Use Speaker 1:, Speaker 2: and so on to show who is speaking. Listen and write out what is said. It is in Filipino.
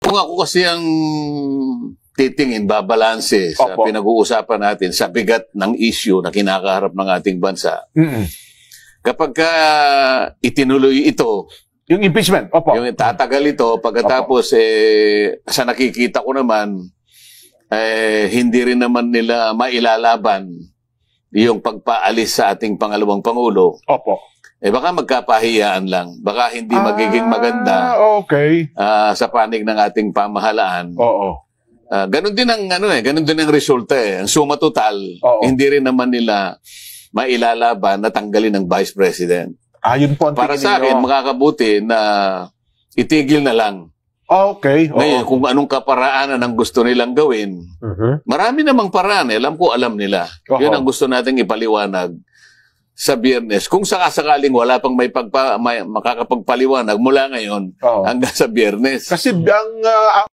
Speaker 1: kung ako kasi ang titingin, babalanse sa pinag-uusapan natin sa bigat ng issue na kinakaharap ng ating bansa. Kapag itinuloy ito,
Speaker 2: yung impeachment,
Speaker 1: yung tatagal ito, pagkatapos sa nakikita ko naman, hindi rin naman nila mailalaban yung pagpaalis sa ating pangalawang Pangulo. Baka magkapahiyaan lang. Baka hindi magiging maganda sa panig ng ating pamahalaan. Ganun din ang ganun din ang resulta Ang suma total, hindi rin naman nila mailalaban na tanggalin ng Vice President.
Speaker 2: Yun po ang
Speaker 1: para sa akin, makakabuti na itigil na lang. Ngayon, kung anong kaparaanan ang gusto nilang gawin, marami namang paraan. Alam nila. Yun ang gusto nating ipaliwanag sa Biyernes. Kung sakasakaling wala pang makakapagpaliwanag mula ngayon hanggang sa Biyernes.
Speaker 2: Kasi ang